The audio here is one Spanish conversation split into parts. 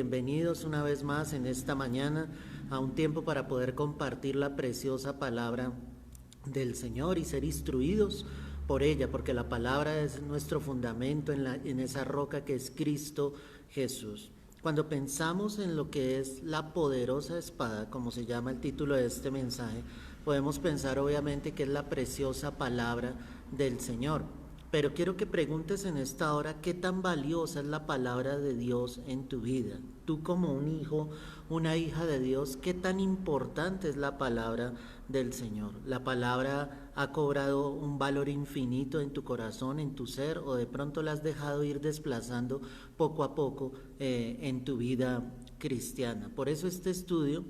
Bienvenidos una vez más en esta mañana a un tiempo para poder compartir la preciosa palabra del Señor y ser instruidos por ella, porque la palabra es nuestro fundamento en esa roca que es Cristo Jesús. Cuando pensamos en lo que es la poderosa espada, como se llama el título de este mensaje, podemos pensar obviamente que es la preciosa palabra del Señor. Pero quiero que preguntes en esta hora qué tan valiosa es la palabra de Dios en tu vida. Tú como un hijo, una hija de Dios, qué tan importante es la palabra del Señor. La palabra ha cobrado un valor infinito en tu corazón, en tu ser, o de pronto la has dejado ir desplazando poco a poco en tu vida cristiana. Por eso este estudio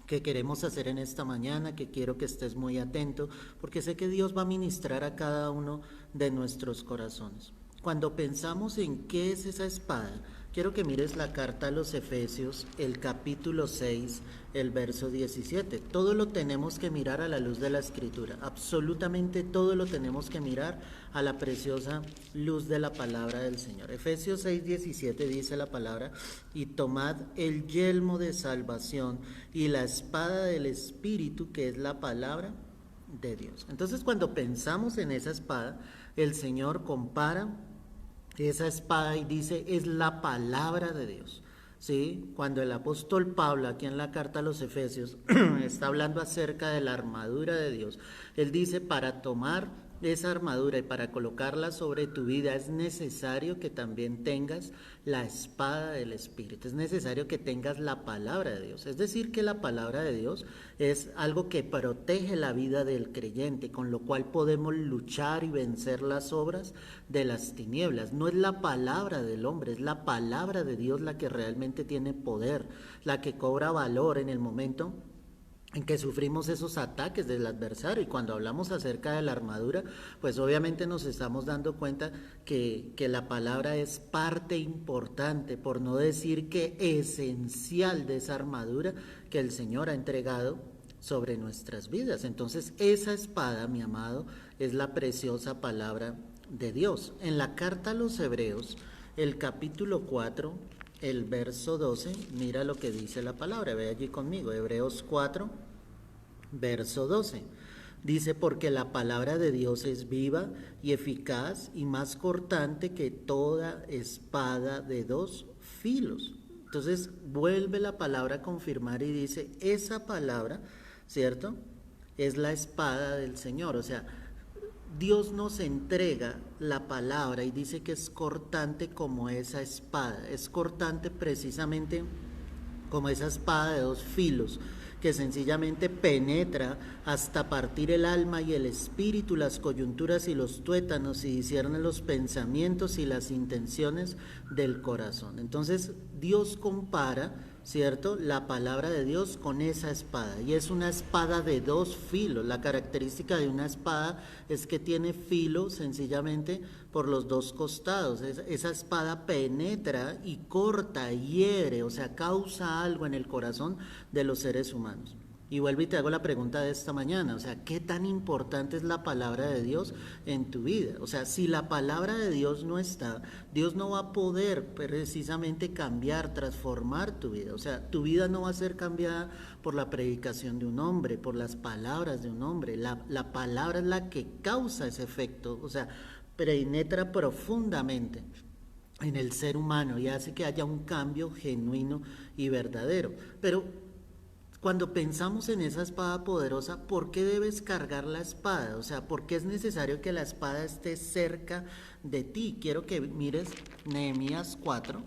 que queremos hacer en esta mañana, que quiero que estés muy atento, porque sé que Dios va a ministrar a cada uno de nuestros corazones. Cuando pensamos en qué es esa espada, quiero que mires la carta a los Efesios, el capítulo 6, el verso 17. Todo lo tenemos que mirar a la luz de la Escritura, absolutamente todo lo tenemos que mirar a la preciosa luz de la palabra del Señor. Efesios 6, 17 dice la palabra: y tomad el yelmo de salvación y la espada del Espíritu, que es la palabra de Dios. Entonces, cuando pensamos en esa espada, el Señor compara esa espada y dice, es la palabra de Dios. ¿Sí? Cuando el apóstol Pablo, aquí en la carta a los Efesios, está hablando acerca de la armadura de Dios, él dice, para tomar esa armadura y para colocarla sobre tu vida es necesario que también tengas la espada del Espíritu, es necesario que tengas la palabra de Dios. Es decir, que la palabra de Dios es algo que protege la vida del creyente, con lo cual podemos luchar y vencer las obras de las tinieblas. No es la palabra del hombre, es la palabra de Dios la que realmente tiene poder, la que cobra valor en el momento en que sufrimos esos ataques del adversario. Y cuando hablamos acerca de la armadura, pues obviamente nos estamos dando cuenta que la palabra es parte importante, por no decir que esencial, de esa armadura que el Señor ha entregado sobre nuestras vidas. Entonces esa espada, mi amado, es la preciosa palabra de Dios. En la carta a los Hebreos, el capítulo 4, el verso 12, mira lo que dice la palabra, ve allí conmigo, Hebreos 4, verso 12. Dice, porque la palabra de Dios es viva y eficaz y más cortante que toda espada de dos filos. Entonces vuelve la palabra a confirmar y dice, esa palabra, ¿cierto?, es la espada del Señor. O sea, Dios nos entrega la palabra y dice que es cortante como esa espada, es cortante precisamente como esa espada de dos filos, que sencillamente penetra hasta partir el alma y el espíritu, las coyunturas y los tuétanos, y discierne los pensamientos y las intenciones del corazón. Entonces Dios compara, ¿cierto?, la palabra de Dios con esa espada, y es una espada de dos filos. La característica de una espada es que tiene filo sencillamente por los dos costados. Esa espada penetra y corta, hiere, o sea, causa algo en el corazón de los seres humanos. Y vuelvo y te hago la pregunta de esta mañana, o sea, ¿qué tan importante es la palabra de Dios en tu vida? O sea, si la palabra de Dios no está, Dios no va a poder precisamente cambiar, transformar tu vida. O sea, tu vida no va a ser cambiada por la predicación de un hombre, por las palabras de un hombre. La palabra es la que causa ese efecto, o sea, penetra profundamente en el ser humano y hace que haya un cambio genuino y verdadero. Pero cuando pensamos en esa espada poderosa, ¿por qué debes cargar la espada? O sea, ¿por qué es necesario que la espada esté cerca de ti? Quiero que mires Nehemías 4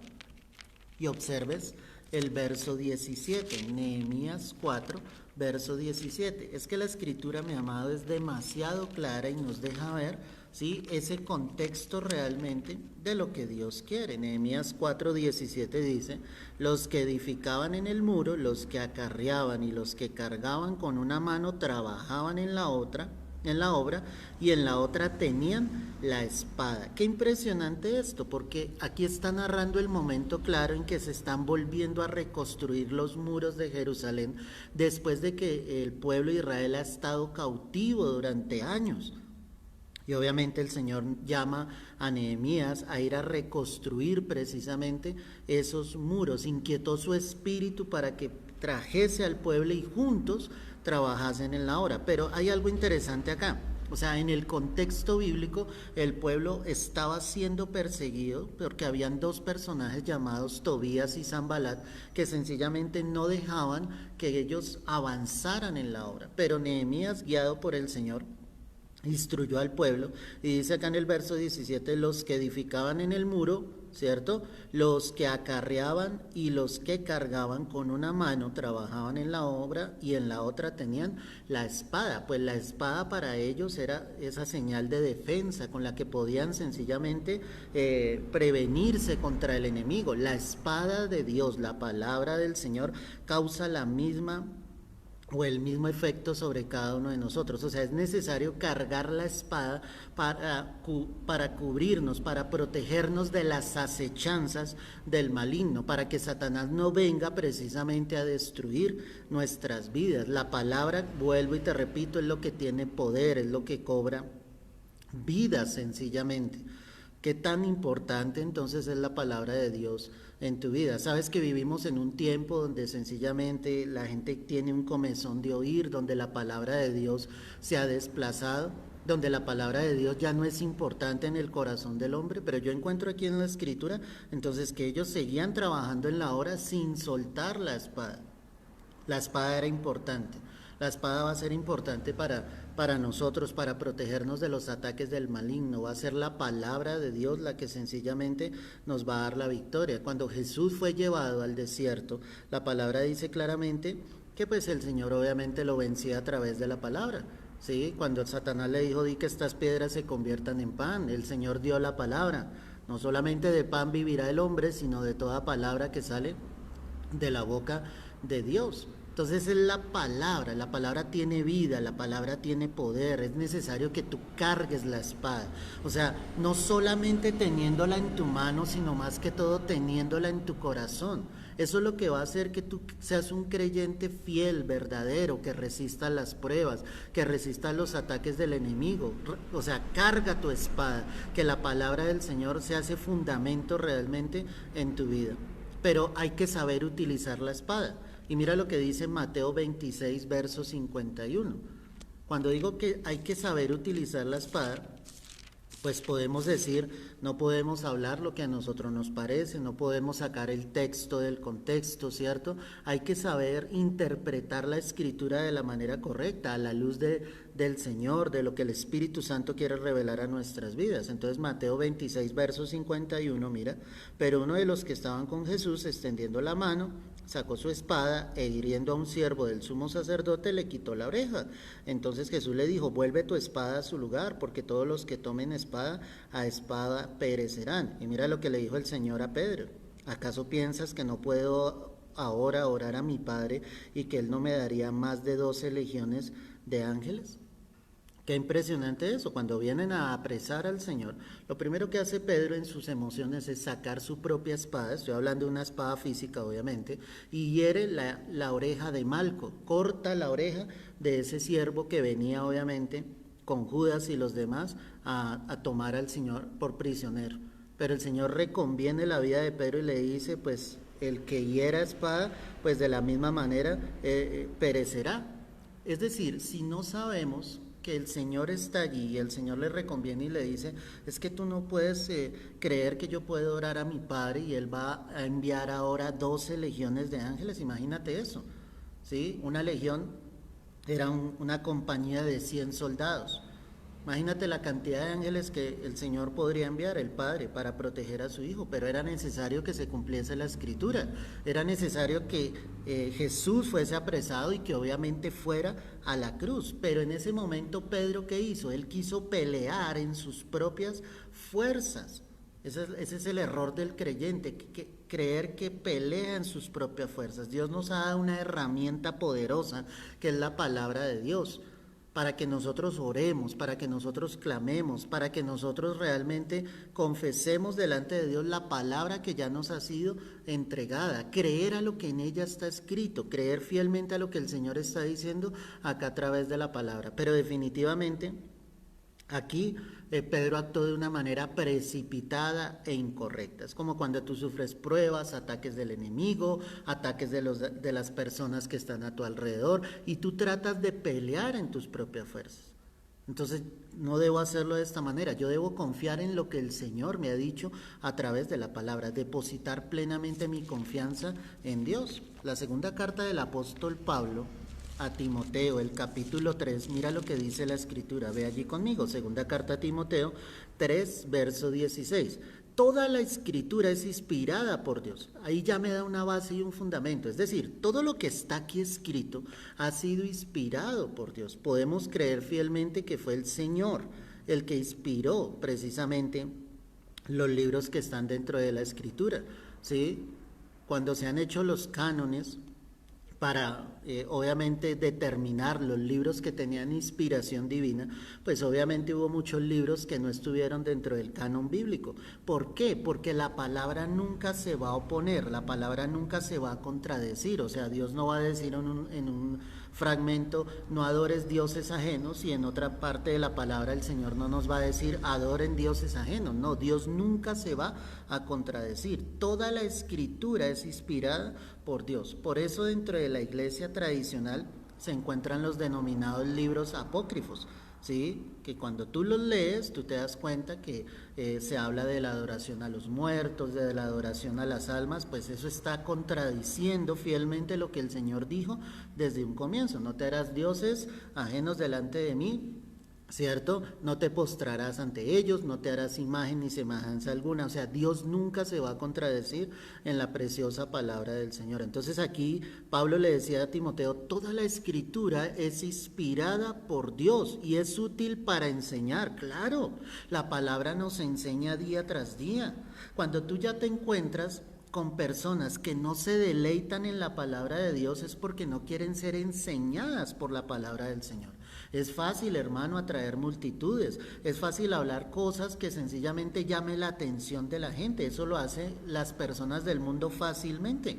y observes el verso 17. Nehemías 4, verso 17. Es que la escritura, mi amado, es demasiado clara y nos deja ver, ¿sí?, ese contexto realmente de lo que Dios quiere. Nehemías 4:17 dice, los que edificaban en el muro, los que acarreaban y los que cargaban con una mano trabajaban en la obra, y en la otra tenían la espada. Qué impresionante esto, porque aquí está narrando el momento claro en que se están volviendo a reconstruir los muros de Jerusalén después de que el pueblo de Israel ha estado cautivo durante años. Y obviamente el Señor llama a Nehemías a ir a reconstruir precisamente esos muros, inquietó su espíritu para que trajese al pueblo y juntos trabajasen en la obra. Pero hay algo interesante acá. O sea, en el contexto bíblico, el pueblo estaba siendo perseguido porque habían dos personajes llamados Tobías y Sanbalat que sencillamente no dejaban que ellos avanzaran en la obra. Pero Nehemías, guiado por el Señor, instruyó al pueblo, y dice acá en el verso 17, los que edificaban en el muro, ¿cierto? Los que acarreaban y los que cargaban con una mano trabajaban en la obra y en la otra tenían la espada, pues la espada para ellos era esa señal de defensa con la que podían sencillamente prevenirse contra el enemigo. La espada de Dios, la palabra del Señor, causa la misma o el mismo efecto sobre cada uno de nosotros. O sea, es necesario cargar la espada para cubrirnos, para protegernos de las acechanzas del maligno, para que Satanás no venga precisamente a destruir nuestras vidas. La palabra, vuelvo y te repito, es lo que tiene poder, es lo que cobra vida sencillamente. ¿Qué tan importante entonces es la palabra de Dios en tu vida? Sabes que vivimos en un tiempo donde sencillamente la gente tiene un comezón de oír, donde la palabra de Dios se ha desplazado, donde la palabra de Dios ya no es importante en el corazón del hombre, pero yo encuentro aquí en la escritura entonces que ellos seguían trabajando en la obra sin soltar la espada. La espada era importante. La espada va a ser importante para nosotros, para protegernos de los ataques del maligno. Va a ser la palabra de Dios la que sencillamente nos va a dar la victoria. Cuando Jesús fue llevado al desierto, la palabra dice claramente que pues el Señor obviamente lo vencía a través de la palabra. ¿Sí? Cuando Satanás le dijo, di que estas piedras se conviertan en pan, el Señor dio la palabra. No solamente de pan vivirá el hombre, sino de toda palabra que sale de la boca de Dios. Entonces es la palabra tiene vida, la palabra tiene poder, es necesario que tú cargues la espada. O sea, no solamente teniéndola en tu mano, sino más que todo teniéndola en tu corazón. Eso es lo que va a hacer que tú seas un creyente fiel, verdadero, que resista las pruebas, que resista los ataques del enemigo. O sea, carga tu espada, que la palabra del Señor se hace fundamento realmente en tu vida. Pero hay que saber utilizar la espada. Y mira lo que dice Mateo 26, verso 51. Cuando digo que hay que saber utilizar la espada, pues podemos decir, no podemos hablar lo que a nosotros nos parece, no podemos sacar el texto del contexto, ¿cierto? Hay que saber interpretar la escritura de la manera correcta, a la luz del Señor, de lo que el Espíritu Santo quiere revelar a nuestras vidas. Entonces Mateo 26, verso 51, mira, pero uno de los que estaban con Jesús, extendiendo la mano, sacó su espada e hiriendo a un siervo del sumo sacerdote le quitó la oreja. Entonces Jesús le dijo, vuelve tu espada a su lugar, porque todos los que tomen espada, a espada perecerán. Y mira lo que le dijo el Señor a Pedro, ¿acaso piensas que no puedo ahora orar a mi Padre y que Él no me daría más de 12 legiones de ángeles? Qué impresionante eso, cuando vienen a apresar al Señor, lo primero que hace Pedro en sus emociones es sacar su propia espada, estoy hablando de una espada física obviamente, y hiere la oreja de Malco, corta la oreja de ese siervo que venía obviamente con Judas y los demás a tomar al Señor por prisionero. Pero el Señor reconviene la vida de Pedro y le dice, pues el que hiera espada, pues de la misma manera perecerá. Es decir, si no sabemos que el Señor está allí y el Señor le reconviene y le dice, es que tú no puedes creer que yo puedo orar a mi Padre y Él va a enviar ahora 12 legiones de ángeles, imagínate eso, ¿sí? Una legión era una compañía de 100 soldados. Imagínate la cantidad de ángeles que el Señor podría enviar, el Padre, para proteger a su Hijo, pero era necesario que se cumpliese la Escritura, era necesario que Jesús fuese apresado y que obviamente fuera a la cruz, pero en ese momento Pedro, ¿qué hizo? Él quiso pelear en sus propias fuerzas. Ese es el error del creyente, creer que pelea en sus propias fuerzas. Dios nos ha dado una herramienta poderosa que es la palabra de Dios, para que nosotros oremos, para que nosotros clamemos, para que nosotros realmente confesemos delante de Dios la palabra que ya nos ha sido entregada, creer a lo que en ella está escrito, creer fielmente a lo que el Señor está diciendo acá a través de la palabra. Pero definitivamente Aquí Pedro actuó de una manera precipitada e incorrecta. Es como cuando tú sufres pruebas, ataques del enemigo, ataques de las personas que están a tu alrededor y tú tratas de pelear en tus propias fuerzas. Entonces no debo hacerlo de esta manera, yo debo confiar en lo que el Señor me ha dicho a través de la palabra, depositar plenamente mi confianza en Dios. La segunda carta del apóstol Pablo a Timoteo, el capítulo 3, mira lo que dice la escritura, ve allí conmigo, segunda carta a Timoteo 3, verso 16. Toda la escritura es inspirada por Dios. Ahí ya me da una base y un fundamento. Es decir, todo lo que está aquí escrito ha sido inspirado por Dios. Podemos creer fielmente que fue el Señor el que inspiró precisamente los libros que están dentro de la escritura, ¿sí? Cuando se han hecho los cánones para obviamente determinar los libros que tenían inspiración divina, pues obviamente hubo muchos libros que no estuvieron dentro del canon bíblico. ¿Por qué? Porque la palabra nunca se va a oponer, la palabra nunca se va a contradecir, o sea, Dios no va a decir en un fragmento, no adores dioses ajenos, y en otra parte de la palabra el Señor no nos va a decir, adoren dioses ajenos. No, Dios nunca se va a contradecir. Toda la escritura es inspirada por Dios. Por eso dentro de la iglesia tradicional se encuentran los denominados libros apócrifos, ¿sí? Que cuando tú los lees, tú te das cuenta que se habla de la adoración a los muertos, de la adoración a las almas, pues eso está contradiciendo fielmente lo que el Señor dijo desde un comienzo. No te harás dioses ajenos delante de mí, ¿cierto? No te postrarás ante ellos, no te harás imagen ni semejanza alguna. O sea, Dios nunca se va a contradecir en la preciosa palabra del Señor. Entonces aquí Pablo le decía a Timoteo, toda la escritura es inspirada por Dios y es útil para enseñar. Claro, la palabra nos enseña día tras día. Cuando tú ya te encuentras con personas que no se deleitan en la palabra de Dios, es porque no quieren ser enseñadas por la palabra del Señor. Es fácil, hermano, atraer multitudes, es fácil hablar cosas que sencillamente llamen la atención de la gente. Eso lo hacen las personas del mundo fácilmente.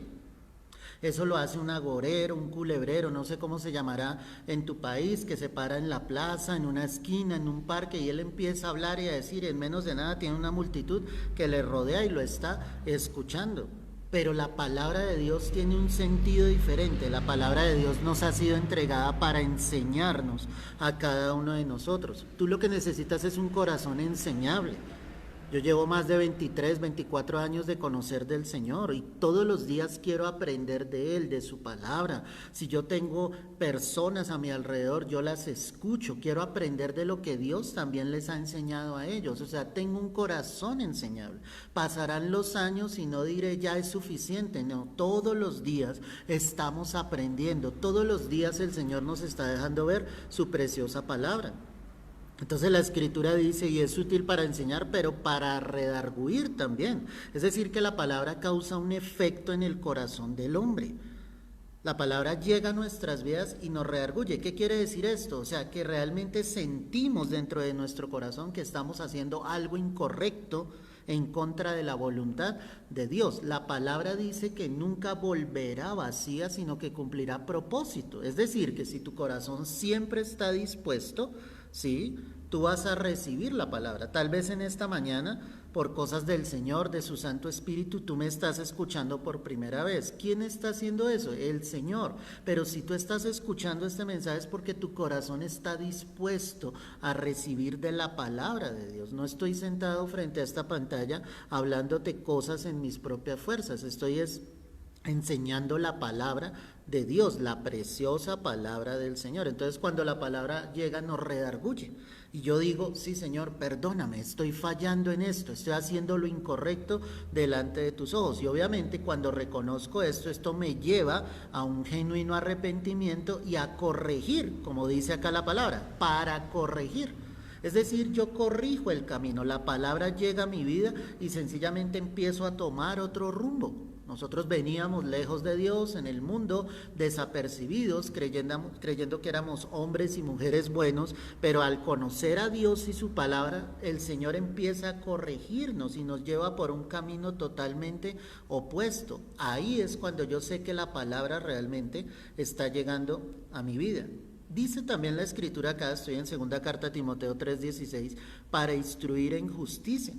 Eso lo hace un agorero, un culebrero, no sé cómo se llamará en tu país, que se para en la plaza, en una esquina, en un parque, y él empieza a hablar y a decir, en menos de nada tiene una multitud que le rodea y lo está escuchando. Pero la palabra de Dios tiene un sentido diferente. La palabra de Dios nos ha sido entregada para enseñarnos a cada uno de nosotros. Tú lo que necesitas es un corazón enseñable. Yo llevo más de 23, 24 años de conocer del Señor y todos los días quiero aprender de Él, de su palabra. Si yo tengo personas a mi alrededor, yo las escucho, quiero aprender de lo que Dios también les ha enseñado a ellos. O sea, tengo un corazón enseñable. Pasarán los años y no diré ya es suficiente. No, todos los días estamos aprendiendo, todos los días el Señor nos está dejando ver su preciosa palabra. Entonces la escritura dice, y es útil para enseñar, pero para redarguir también. Es decir, que la palabra causa un efecto en el corazón del hombre. La palabra llega a nuestras vidas y nos redarguye. ¿Qué quiere decir esto? O sea, que realmente sentimos dentro de nuestro corazón que estamos haciendo algo incorrecto en contra de la voluntad de Dios. La palabra dice que nunca volverá vacía, sino que cumplirá propósito. Es decir, que si tu corazón siempre está dispuesto, ¿sí?, tú vas a recibir la palabra. Tal vez en esta mañana, por cosas del Señor, de su Santo Espíritu, tú me estás escuchando por primera vez. ¿Quién está haciendo eso? El Señor. Pero si tú estás escuchando este mensaje es porque tu corazón está dispuesto a recibir de la palabra de Dios. No estoy sentado frente a esta pantalla hablándote cosas en mis propias fuerzas. Estoy enseñando la palabra de Dios, la preciosa palabra del Señor. Entonces cuando la palabra llega nos redarguye y yo digo, sí Señor, perdóname, estoy fallando en esto, estoy haciendo lo incorrecto delante de tus ojos. Y obviamente cuando reconozco esto me lleva a un genuino arrepentimiento y a corregir, como dice acá la palabra, para corregir. Es decir, yo corrijo el camino, la palabra llega a mi vida y sencillamente empiezo a tomar otro rumbo. Nosotros veníamos lejos de Dios en el mundo, desapercibidos, creyendo que éramos hombres y mujeres buenos, pero al conocer a Dios y su palabra, el Señor empieza a corregirnos y nos lleva por un camino totalmente opuesto. Ahí es cuando yo sé que la palabra realmente está llegando a mi vida. Dice también la Escritura acá, estoy en segunda carta a Timoteo 3:16, para instruir en justicia.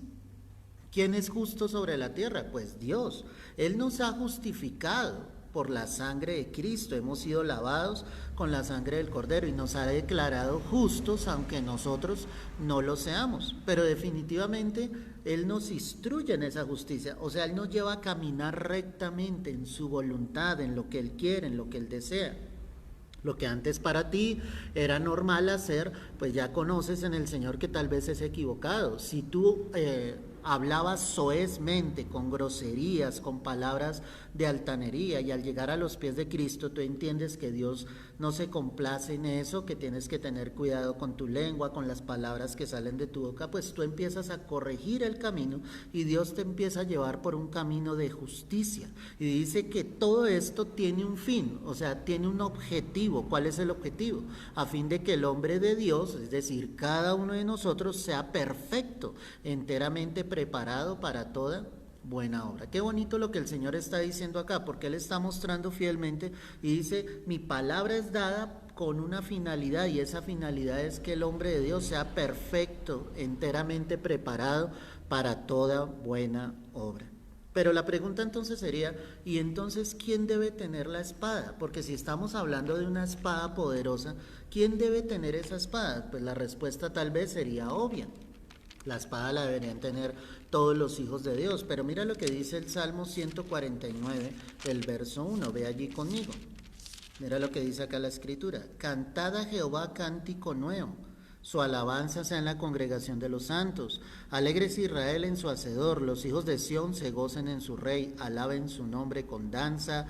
¿Quién es justo sobre la tierra? Pues Dios. Él nos ha justificado por la sangre de Cristo. Hemos sido lavados con la sangre del Cordero y nos ha declarado justos, aunque nosotros no lo seamos. Pero definitivamente Él nos instruye en esa justicia. O sea, Él nos lleva a caminar rectamente en su voluntad, en lo que Él quiere, en lo que Él desea. Lo que antes para ti era normal hacer, pues ya conoces en el Señor que tal vez es equivocado. Si tú hablabas soezmente, con groserías, con palabras de altanería, y al llegar a los pies de Cristo tú entiendes que Dios no se complace en eso, que tienes que tener cuidado con tu lengua, con las palabras que salen de tu boca, pues tú empiezas a corregir el camino y Dios te empieza a llevar por un camino de justicia. Y dice que todo esto tiene un fin, o sea, tiene un objetivo. ¿Cuál es el objetivo? A fin de que el hombre de Dios, es decir, cada uno de nosotros, sea perfecto, enteramente preparado para toda buena obra. Qué bonito lo que el Señor está diciendo acá, porque Él está mostrando fielmente y dice, mi palabra es dada con una finalidad, y esa finalidad es que el hombre de Dios sea perfecto, enteramente preparado para toda buena obra. Pero la pregunta entonces sería, ¿y entonces quién debe tener la espada? Porque si estamos hablando de una espada poderosa, ¿quién debe tener esa espada? Pues la respuesta tal vez sería obvia. La espada la deberían tener todos los hijos de Dios. Pero mira lo que dice el Salmo 149, el verso 1. Ve allí conmigo. Mira lo que dice acá la Escritura. Cantad a Jehová cántico nuevo. Su alabanza sea en la congregación de los santos. Alégrese Israel en su hacedor. Los hijos de Sión se gocen en su rey. Alaben su nombre con danza,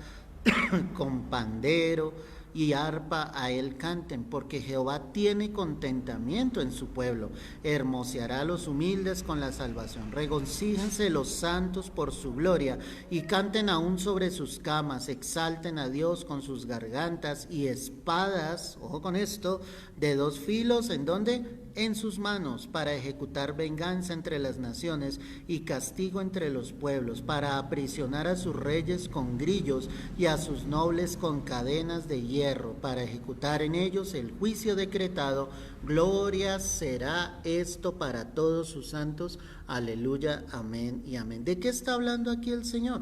con pandero y arpa a él canten, porque Jehová tiene contentamiento en su pueblo. Hermoseará a los humildes con la salvación. Regocíjense los santos por su gloria y canten aún sobre sus camas. Exalten a Dios con sus gargantas y espadas, ojo con esto, de dos filos. ¿En dónde? En sus manos, para ejecutar venganza entre las naciones y castigo entre los pueblos, para aprisionar a sus reyes con grillos y a sus nobles con cadenas de hierro, para ejecutar en ellos el juicio decretado. Gloria será esto para todos sus santos. Aleluya, amén y amén. ¿De qué está hablando aquí el Señor?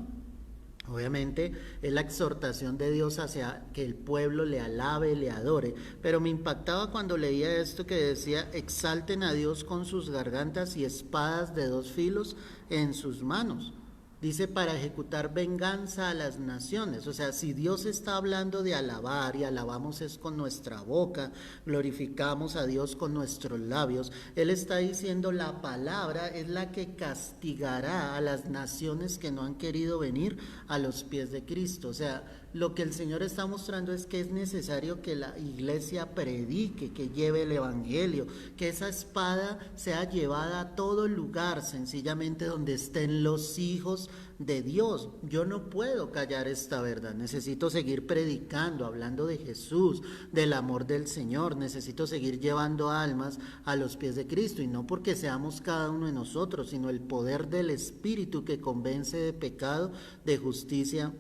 Obviamente es la exhortación de Dios hacia que el pueblo le alabe, le adore, pero me impactaba cuando leía esto que decía, exalten a Dios con sus gargantas y espadas de dos filos en sus manos. Dice, para ejecutar venganza a las naciones. O sea, si Dios está hablando de alabar, y alabamos es con nuestra boca, glorificamos a Dios con nuestros labios, Él está diciendo, la palabra es la que castigará a las naciones que no han querido venir a los pies de Cristo. O sea, lo que el Señor está mostrando es que es necesario que la iglesia predique, que lleve el evangelio, que esa espada sea llevada a todo lugar, sencillamente donde estén los hijos de Dios. Yo no puedo callar esta verdad, necesito seguir predicando, hablando de Jesús, del amor del Señor, necesito seguir llevando almas a los pies de Cristo, y no porque seamos cada uno de nosotros, sino el poder del Espíritu que convence de pecado, de justicia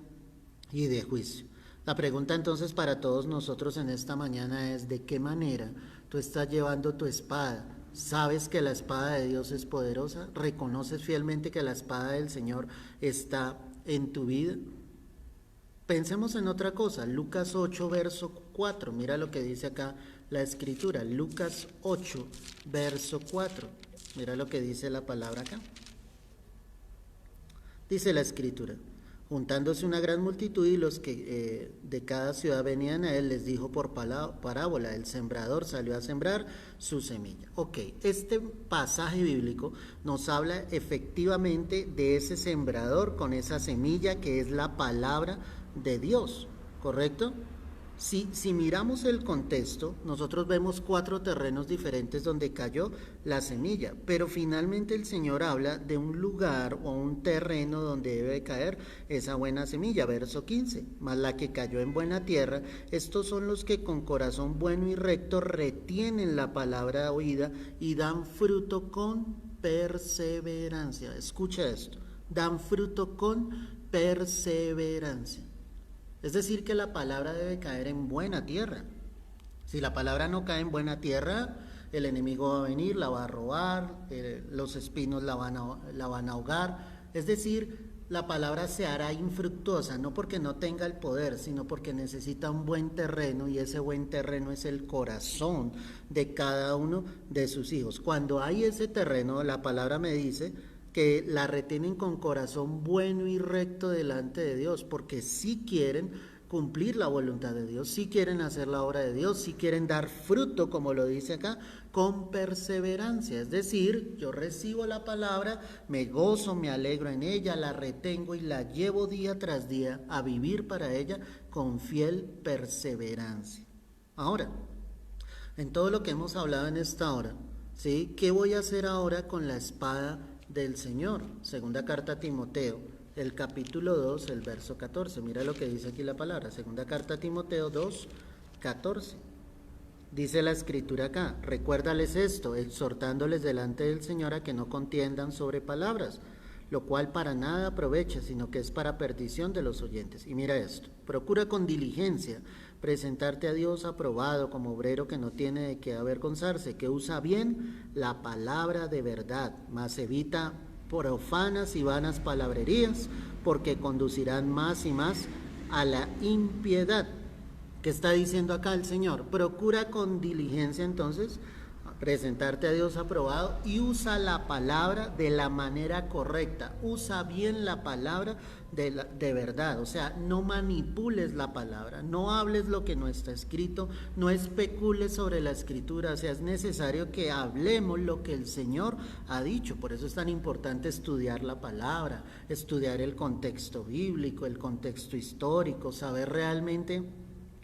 y de juicio. La pregunta entonces para todos nosotros en esta mañana es, ¿de qué manera tú estás llevando tu espada? ¿Sabes que la espada de Dios es poderosa? ¿Reconoces fielmente que la espada del Señor está en tu vida? Pensemos en otra cosa. Lucas 8, verso 4. Mira lo que dice acá la Escritura. Lucas 8, verso 4. Mira lo que dice la palabra acá. Dice la Escritura. Juntándose una gran multitud y los que de cada ciudad venían a él, les dijo por parábola, el sembrador salió a sembrar su semilla. Ok, este pasaje bíblico nos habla efectivamente de ese sembrador con esa semilla que es la palabra de Dios, ¿correcto? Si miramos el contexto, nosotros vemos 4 terrenos diferentes donde cayó la semilla, pero finalmente el Señor habla de un lugar o un terreno donde debe caer esa buena semilla. Verso 15, mas la que cayó en buena tierra, estos son los que con corazón bueno y recto retienen la palabra oída y dan fruto con perseverancia. Escucha esto, dan fruto con perseverancia. Es decir, que la palabra debe caer en buena tierra. Si la palabra no cae en buena tierra, el enemigo va a venir, la va a robar, los espinos la van a ahogar. Es decir, la palabra se hará infructuosa, no porque no tenga el poder, sino porque necesita un buen terreno, y ese buen terreno es el corazón de cada uno de sus hijos. Cuando hay ese terreno, la palabra me dice que la retienen con corazón bueno y recto delante de Dios, porque sí quieren cumplir la voluntad de Dios, si quieren hacer la obra de Dios, si quieren dar fruto, como lo dice acá, con perseverancia. Es decir, yo recibo la palabra, me gozo, me alegro en ella, la retengo y la llevo día tras día a vivir para ella con fiel perseverancia. Ahora, en todo lo que hemos hablado en esta hora, ¿sí? ¿Qué voy a hacer ahora con la espada del Señor? Segunda carta a Timoteo, el capítulo 2, el verso 14. Mira lo que dice aquí la palabra. Segunda carta a Timoteo 2, 14. Dice la escritura acá: recuérdales esto, exhortándoles delante del Señor a que no contiendan sobre palabras, lo cual para nada aprovecha, sino que es para perdición de los oyentes. Y mira esto: procura con diligencia presentarte a Dios aprobado, como obrero que no tiene de qué avergonzarse, que usa bien la palabra de verdad, mas evita profanas y vanas palabrerías, porque conducirán más y más a la impiedad. ¿Qué está diciendo acá el Señor? Procura con diligencia entonces presentarte a Dios aprobado, y usa la palabra de la manera correcta, usa bien la palabra de verdad, o sea, no manipules la palabra, no hables lo que no está escrito, no especules sobre la escritura. O sea, es necesario que hablemos lo que el Señor ha dicho. Por eso es tan importante estudiar la palabra, estudiar el contexto bíblico, el contexto histórico, saber realmente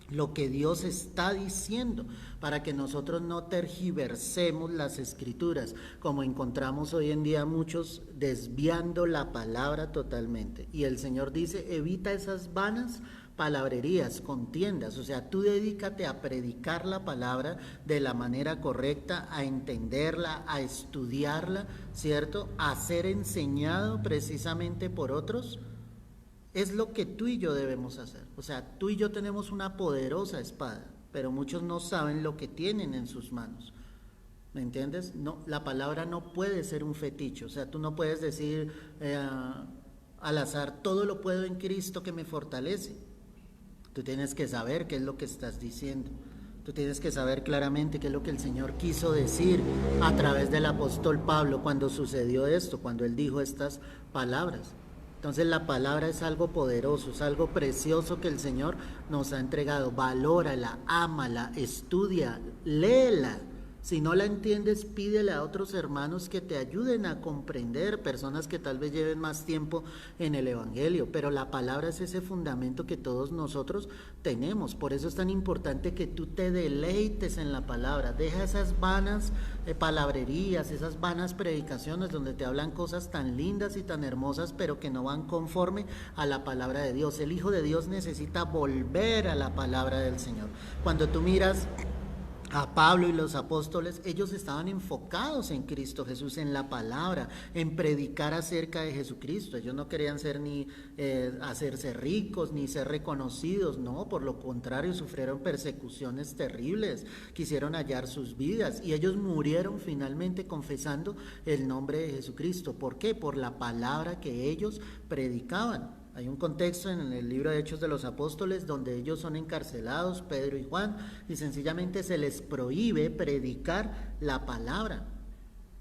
lo que Dios está diciendo, para que nosotros no tergiversemos las escrituras, como encontramos hoy en día muchos desviando la palabra totalmente. Y el Señor dice: evita esas vanas palabrerías, contiendas. O sea, tú dedícate a predicar la palabra de la manera correcta, a entenderla, a estudiarla, ¿cierto? A ser enseñado precisamente por otros. Es lo que tú y yo debemos hacer. O sea, tú y yo tenemos una poderosa espada, pero muchos no saben lo que tienen en sus manos. ¿Me entiendes? No, la palabra no puede ser un fetiche. O sea, tú no puedes decir al azar: todo lo puedo en Cristo que me fortalece. Tú tienes que saber qué es lo que estás diciendo. Tú tienes que saber claramente qué es lo que el Señor quiso decir a través del apóstol Pablo cuando sucedió esto, cuando él dijo estas palabras. Entonces la palabra es algo poderoso, es algo precioso que el Señor nos ha entregado. Valórala, ámala, estudia, léela. Si no la entiendes, pídele a otros hermanos que te ayuden a comprender, personas que tal vez lleven más tiempo en el Evangelio, pero la palabra es ese fundamento que todos nosotros tenemos. Por eso es tan importante que tú te deleites en la palabra. Deja esas vanas palabrerías, esas vanas predicaciones donde te hablan cosas tan lindas y tan hermosas, pero que no van conforme a la palabra de Dios. El Hijo de Dios necesita volver a la palabra del Señor. Cuando tú miras a Pablo y los apóstoles, ellos estaban enfocados en Cristo Jesús, en la palabra, en predicar acerca de Jesucristo. Ellos no querían ser ni hacerse ricos, ni ser reconocidos, no, por lo contrario, sufrieron persecuciones terribles, quisieron hallar sus vidas, y ellos murieron finalmente confesando el nombre de Jesucristo. ¿Por qué? Por la palabra que ellos predicaban. Hay un contexto en el libro de Hechos de los Apóstoles donde ellos son encarcelados, Pedro y Juan, y sencillamente se les prohíbe predicar la palabra,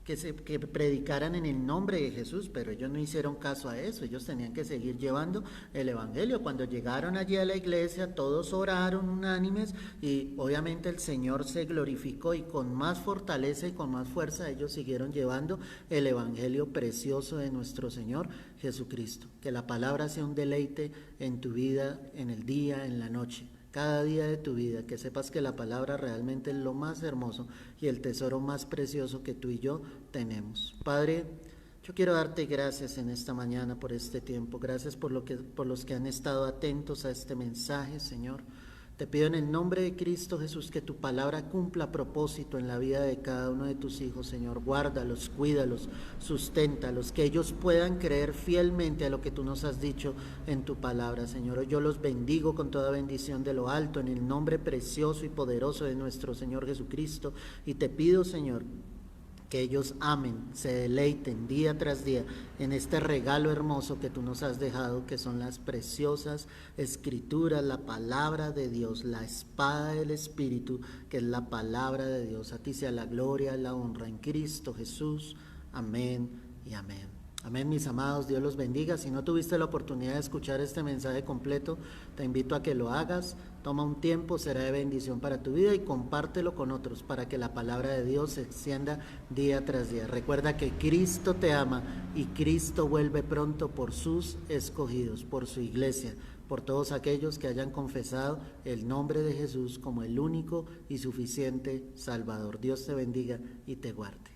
que predicaran en el nombre de Jesús, pero ellos no hicieron caso a eso. Ellos tenían que seguir llevando el Evangelio. Cuando llegaron allí a la iglesia, todos oraron unánimes, y obviamente el Señor se glorificó, y con más fortaleza y con más fuerza ellos siguieron llevando el Evangelio precioso de nuestro Señor Jesucristo. Que la palabra sea un deleite en tu vida, en el día, en la noche, cada día de tu vida, que sepas que la palabra realmente es lo más hermoso y el tesoro más precioso que tú y yo tenemos. Padre, yo quiero darte gracias en esta mañana por este tiempo. Gracias por los que han estado atentos a este mensaje, Señor. Te pido en el nombre de Cristo Jesús que tu palabra cumpla propósito en la vida de cada uno de tus hijos, Señor. Guárdalos, cuídalos, susténtalos, que ellos puedan creer fielmente a lo que tú nos has dicho en tu palabra, Señor. Hoy yo los bendigo con toda bendición de lo alto, en el nombre precioso y poderoso de nuestro Señor Jesucristo. Y te pido, Señor, que ellos amen, se deleiten día tras día en este regalo hermoso que tú nos has dejado, que son las preciosas escrituras, la palabra de Dios, la espada del Espíritu, que es la palabra de Dios. A ti sea la gloria, la honra en Cristo Jesús. Amén y amén. Amén, mis amados, Dios los bendiga. Si no tuviste la oportunidad de escuchar este mensaje completo, te invito a que lo hagas. Toma un tiempo, será de bendición para tu vida y compártelo con otros para que la palabra de Dios se extienda día tras día. Recuerda que Cristo te ama y Cristo vuelve pronto por sus escogidos, por su iglesia, por todos aquellos que hayan confesado el nombre de Jesús como el único y suficiente Salvador. Dios te bendiga y te guarde.